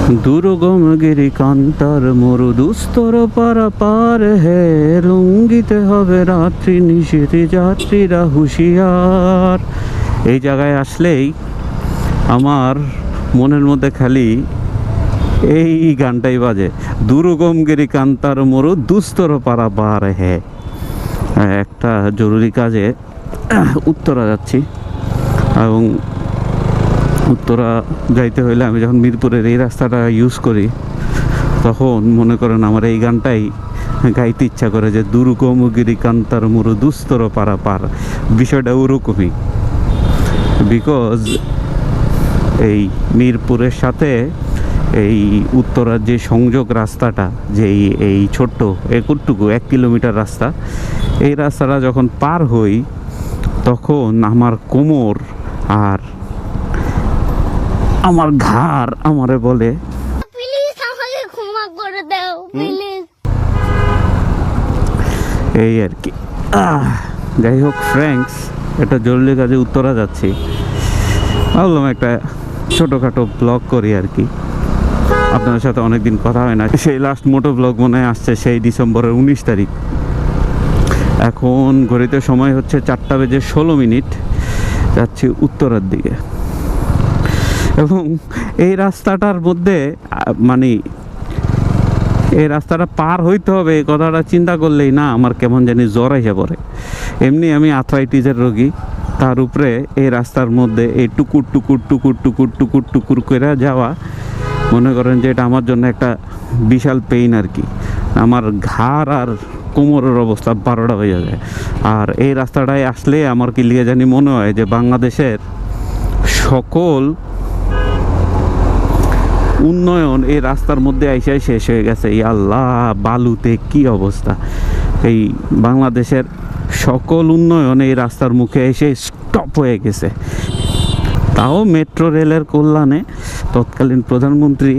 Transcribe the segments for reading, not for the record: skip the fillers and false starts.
দুর্গম গিরি কান্তার মরু দুস্তর পারাপার হে, লঙ্ঘিতে হবে রাত্রি নিশীথে যাত্রীরা হুঁশিয়ার। এই জায়গায় আসলেই আমার মনের মধ্যে খালি এই গানটাই বাজে, দুর্গম গিরি কান্তার মরু দুস্তর পারাপার হে। একটা জরুরি কাজে উত্তরা যাচ্ছি, এবং উত্তরা যাইতে হইলে আমি যখন মিরপুরের এই রাস্তাটা ইউজ করি তখন মনে করেন আমার এই গানটাই গাইতে ইচ্ছা করে, যে দুর্গম গিরি কান্তার মরু দুস্তর পারাপার। বিষয়টা ওরকমই, বিকজ এই মিরপুরের সাথে এই উত্তরার যে সংযোগ রাস্তাটা, যে এই ছোট্ট একটুকু 1 কিলোমিটার রাস্তা, এই রাস্তাটা যখন পার হই তখন আমার কোমর আর আমার ঘাড় আমারে বলে, প্লিজ আমাকে ক্ষমা করে দাও প্লিজ। এই আর কি। যাই হোক ফ্রেন্ডস, একটা জরুরি কাজে উত্তরা যাচ্ছি, ভাবলাম একটা ছোটোখাটো ব্লগ করি আর কি। আপনাদের সাথে অনেকদিন কথা হয় না, সেই লাস্ট মোটো ব্লগ মনে হয় আসছে সেই ডিসেম্বরের 19 তারিখ। এখন ঘড়িতে সময় হচ্ছে 4:16। যাচ্ছি উত্তরার দিকে, এবং এই রাস্তাটার মধ্যে মানে এই রাস্তাটা পার হইতে হবে এই কথাটা চিন্তা করলেই না আমার কেমন জানি জ্বর এসে পড়ে। এমনি আমি আর্থ্রাইটিসের রোগী, তার উপরে এই রাস্তার মধ্যে এই টুকুর টুকুর টুকুর টুকুর টুকুর টুকুর করে যাওয়া, মনে করেন যে এটা আমার জন্য একটা বিশাল পেইন আর কি। আমার ঘাড় আর কোমরের অবস্থা 12টা হয়ে যায়। আর এই রাস্তাটায় আসলে আমার কি লিয়ে জানি মনে হয় যে বাংলাদেশের সকল উন্নয়ন এই রাস্তার মধ্যে আইসাই শেষ হয়ে গেছে। এই আল্লাহ, বালুতে কি অবস্থা! এই বাংলাদেশের সকল উন্নয়ন এই রাস্তার মুখে এসে স্টপ হয়ে গেছে। তাও মেট্রো রেলের কল্যাণে তৎকালীন প্রধানমন্ত্রী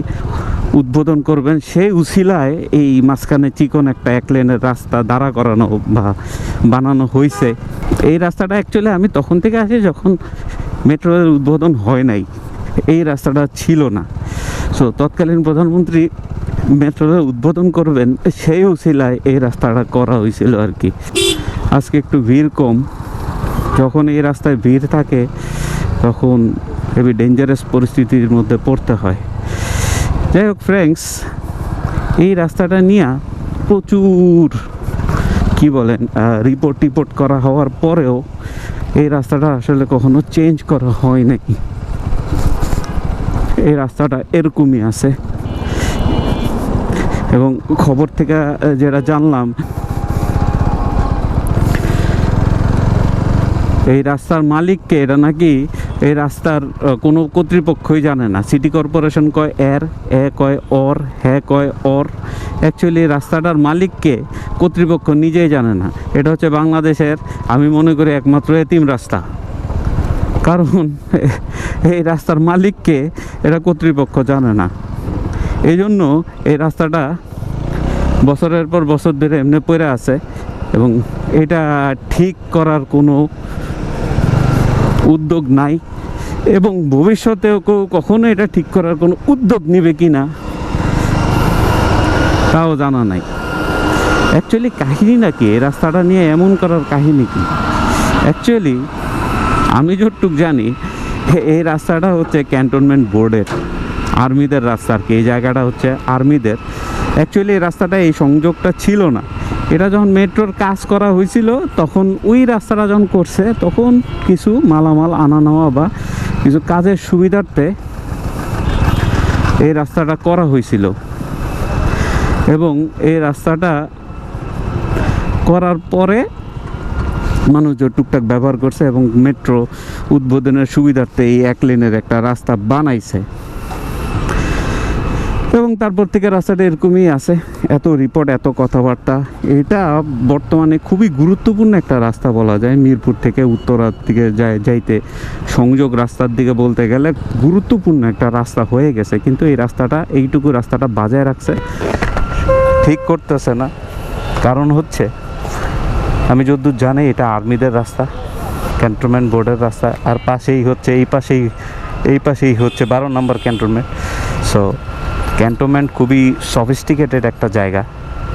উদ্বোধন করবেন, সেই উছিলায় এই মাঝখানে চিকন একটা 1 লেনের রাস্তা দাঁড়া করানো বা বানানো হয়েছে। এই রাস্তাটা অ্যাকচুয়ালি আমি তখন থেকে আসি যখন মেট্রো রেল উদ্বোধন হয় নাই, এই রাস্তাটা ছিল না। সো তৎকালীন প্রধানমন্ত্রী মেট্রো রেল উদ্বোধন করবেন, সেই উছিলায় এই রাস্তাটা করা হয়েছিল আর কি। আজকে একটু ভিড় কম, যখন এই রাস্তায় ভিড় থাকে তখন হেভি ডেঞ্জারাস পরিস্থিতির মধ্যে পড়তে হয়। যাই হোক ফ্রেন্ডস, এই রাস্তাটা নিয়ে প্রচুর কি বলেন রিপোর্ট করা হওয়ার পরেও এই রাস্তাটা আসলে কখনো চেঞ্জ করা হয় নাই। এই রাস্তাটা এরকমই আছে, এবং খবর থেকে যেটা জানলাম, এই রাস্তার মালিককে, এটা নাকি এই রাস্তার কোনো কর্তৃপক্ষই জানে না। সিটি কর্পোরেশন কয় এর, এ কয় ওর, হ্যাঁ কয় ওর। অ্যাকচুয়ালি রাস্তাটার মালিককে কর্তৃপক্ষ নিজেই জানে না। এটা হচ্ছে বাংলাদেশের, আমি মনে করি, একমাত্র এতিম রাস্তা। কারণ এই রাস্তার মালিককে এটা কর্তৃপক্ষ জানে না। এই জন্য এই রাস্তাটা বছরের পর বছর ধরে এমনি পড়ে আছে, এবং এটা ঠিক করার কোনো উদ্যোগ নাই, এবং ভবিষ্যতেও কখনো এটা ঠিক করার কোনো উদ্যোগ নেবে কি না তাও জানা নাই। অ্যাকচুয়ালি কাহিনী নাকি এই রাস্তাটা নিয়ে এমন করার কাহিনী কি? অ্যাকচুয়ালি আমি যতটুক জানি এই রাস্তাটা হচ্ছে ক্যান্টনমেন্ট বোর্ডের, আর্মিদের রাস্তা আর কি। এই জায়গাটা হচ্ছে আর্মিদের। অ্যাকচুয়ালি এই রাস্তাটা, এই সংযোগটা ছিল না। এটা যখন মেট্রোর কাজ করা হয়েছিল তখন ওই রাস্তাটা যখন করছে তখন কিছু মালামাল আনা নেওয়া বা কিছু কাজের সুবিধার্থে এই রাস্তাটা করা হয়েছিল, এবং এই রাস্তাটা করার পরে মানুষজন টুকটাক ব্যবহার করছে, এবং মেট্রো উদ্বোধনের সুবিধার্থে এই 1 লেনের একটা রাস্তা বানাইছে, এবং তারপর থেকে রাস্তাটা এরকমই আছে। এত রিপোর্ট, এত কথাবার্তা। এটা বর্তমানে খুবই গুরুত্বপূর্ণ একটা রাস্তা বলা যায়। মিরপুর থেকে উত্তরার দিকে যাইতে সংযোগ রাস্তার দিকে বলতে গেলে গুরুত্বপূর্ণ একটা রাস্তা হয়ে গেছে, কিন্তু এই রাস্তাটা, এইটুকু রাস্তাটা বাজায় রাখছে, ঠিক করতেছে না। কারণ হচ্ছে, আমি যতদূর জানি এটা আর্মিদের রাস্তা, ক্যান্টনমেন্ট বোর্ডের রাস্তা, আর পাশেই হচ্ছে এই পাশেই হচ্ছে 12 নম্বর ক্যান্টনমেন্ট। সো ক্যান্টনমেন্ট খুবই সফিস্টিকেটেড একটা জায়গা,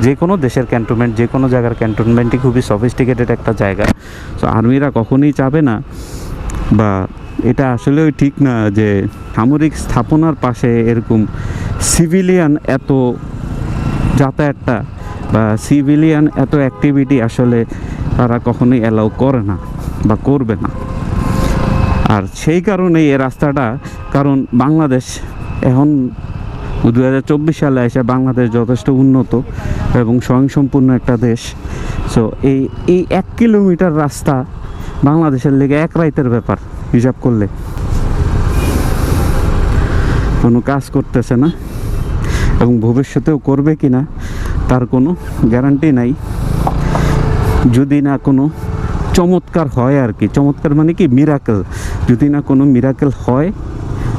যে কোনো দেশের ক্যান্টনমেন্ট, যে কোনো জায়গার ক্যান্টনমেন্টই খুবই সফিস্টিকেটেড একটা জায়গা। সো আর্মিরা কখনোই চাবে না, বা এটা আসলেও ঠিক না যে সামরিক স্থাপনার পাশে এরকম সিভিলিয়ান এত যাতায়াতটা বা সিভিলিয়ান এত অ্যাক্টিভিটি আসলে তারা কখনোই অ্যালাউ করে না বা করবে না। আর সেই কারণেই এই রাস্তাটা, কারণ বাংলাদেশ এখন 2024 সালে এসে বাংলাদেশ যথেষ্ট উন্নত এবং স্বয়ংসম্পূর্ণ একটা দেশ। সো এই 1 কিলোমিটার রাস্তা বাংলাদেশের লেগে এক রাইতের ব্যাপার হিসাব করলে। কোনো কাজ করতেছে না এবং ভবিষ্যতেও করবে কি না তার কোনো গ্যারান্টি নাই, যদি না কোনো চমৎকার হয় আর কি। চমৎকার মানে কি, মিরাকেল। যদি না কোনো মিরাকেল হয়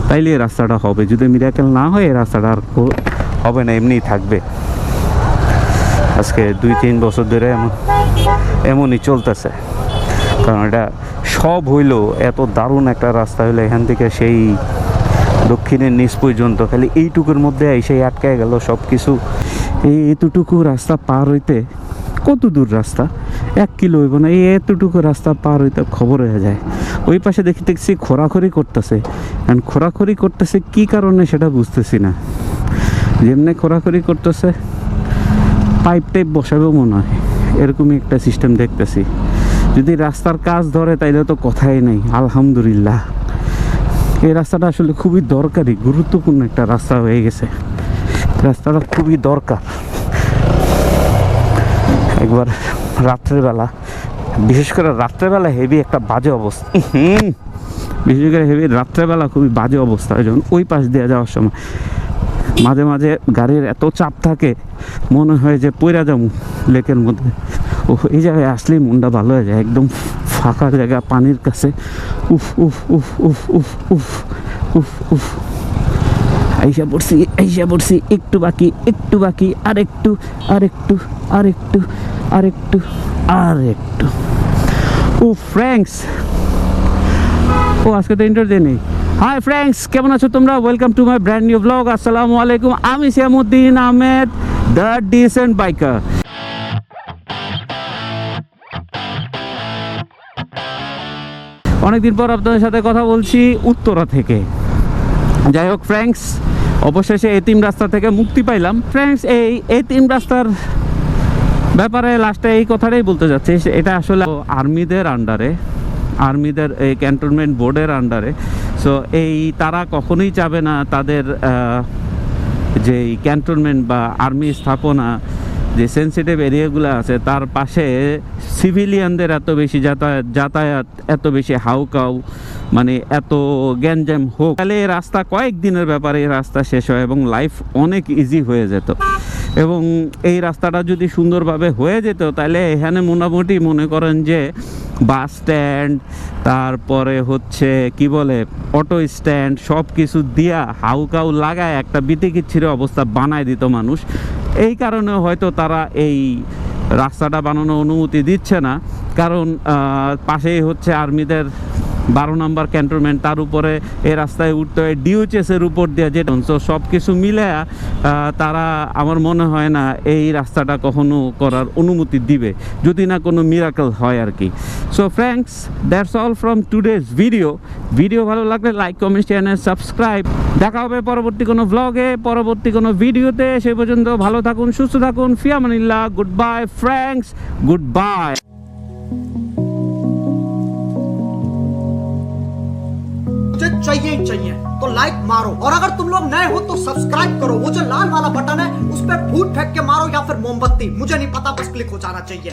তাইলে এই রাস্তাটা হবে, যদি মিরাকেল না হয় এই রাস্তাটা আর হবে না, এমনিই থাকবে। আজকে 2-3 বছর ধরে এমনই চলতেছে, কারণ এটা সব হইলো এত দারুণ একটা রাস্তা হইলো, এখান থেকে সেই দক্ষিণের নিচ পর্যন্ত খালি এইটুকুর মধ্যে এসে আটকায় গেল সব কিছু। এতটুকু রাস্তা পার হইতে কত দূর রাস্তা, 1 কিলো হইব না, এই এতটুকু রাস্তা পার হইতে খবর হয়ে যায়। ওই পাশে দেখছি খোরাখড়ি করতেছে, অ্যান্ড খোরাখড়ি করতেছে কী কারণে সেটা বুঝতেছি না। যেমনি খোরাখড়ি করতেছে পাইপ টাইপ বসাবেও মনে হয়, এরকমই একটা সিস্টেম দেখতেছি। যদি রাস্তার কাজ ধরে তাইলে তো কথাই নেই, আলহামদুলিল্লাহ। এই রাস্তাটা আসলে খুবই দরকারি, গুরুত্বপূর্ণ একটা রাস্তা হয়ে গেছে। রাস্তাটা খুবই দরকার। একবার রাত্রেবেলা, বিশেষ করে রাত্রেবেলা হেভি একটা বাজে অবস্থা, বিশেষ করে হেভি রাত্রেবেলা খুবই বাজে অবস্থা হয় যখন ওই পাশ দিয়ে যাওয়ার সময়। মাঝে মাঝে গাড়ির এত চাপ থাকে মনে হয় যে পইরা যাবো লেকের মধ্যে। ও এই জায়গায় আসলেই মনটা ভালো হয়ে যায়, একদম ফাঁকা জায়গা পানির কাছে। উফ উফ উফ উফ উফ উফ উফ উফ আইসা পড়ছি, একটু বাকি, আরেকটু ও ফ্রেন্ডস, ও আজকে তো ইন্টারভিউ নেই। হাই ফ্রেন্ডস, কেমন আছো তোমরা? Welcome to my brand new blog. আসসালামু আলাইকুম, আমি সিয়ামউদ্দিন আহমেদ, দ্য ডিসেন্ট বাইকার। অনেকদিন পর আপনাদের সাথে কথা বলছি উত্তরা থেকে। যাই হোক ফ্রেন্ডস, অবশেষে এতিম রাস্তা থেকে মুক্তি পাইলাম। ফ্রেন্ডস, এই এতিম রাস্তার ব্যাপারে লাস্টে এই কথাটাই বলতে যাচ্ছি। এটা আসলে আর্মিদের আন্ডারে, আর্মিদের এই ক্যান্টনমেন্ট বোর্ডের আন্ডারে। সো তারা কখনোই চাবে না তাদের যেই ক্যান্টনমেন্ট বা আর্মি স্থাপনা, যে সেন্সিটিভ এরিয়াগুলো আছে তার পাশে সিভিলিয়ানদের এত বেশি যাতায়াত, এত বেশি হাউকাউ, মানে এত গ্যাঞ্জাম হোক, তাহলে এই রাস্তা কয়েকদিনের ব্যাপারে এই রাস্তা শেষ হয় এবং লাইফ অনেক ইজি হয়ে যেত। এবং এই রাস্তাটা যদি সুন্দরভাবে হয়ে যেত তাহলে এখানে মোটামুটি মনে করেন যে বাস স্ট্যান্ড, তারপরে হচ্ছে কি বলে অটো স্ট্যান্ড, সব কিছু দিয়া হাউকাউ লাগায় একটা বিতিকিচ্ছির অবস্থা বানায় দিত মানুষ। এই কারণে হয়তো তারা এই রাস্তাটা বানানোর অনুমতি দিচ্ছে না, কারণ পাশেই হচ্ছে আর্মিদের 12 নম্বর ক্যান্টনমেন্ট, তার উপরে এই রাস্তায় উঠতে হয় ডিউচেসের উপর দিয়ে যেটা। তো সব কিছু মিলে তারা আমার মনে হয় না এই রাস্তাটা কখনো করার অনুমতি দিবে, যদি না কোনো মিরাকেল হয় আর কি। So friends, that's all from today's video ভালো লাগলে লাইক, কমেন্ট, চ্যানেল সাবস্ক্রাইব। দেখা হবে পরবর্তী কোনো ব্লগে, পরবর্তী কোনো ভিডিওতে। সেই পর্যন্ত ভালো থাকুন, সুস্থ থাকুন, ফিয়ামানিল্লাহ, goodbye friends, goodbye. चाहिए ही चाहिए तो लाइक मारो, और अगर तुम लोग नए हो तो सब्सक्राइब करो। वो जो लाल वाला बटन है उस पर फूट फेंक के मारो या फिर मोमबत्ती, मुझे नहीं पता, बस क्लिक हो जाना चाहिए।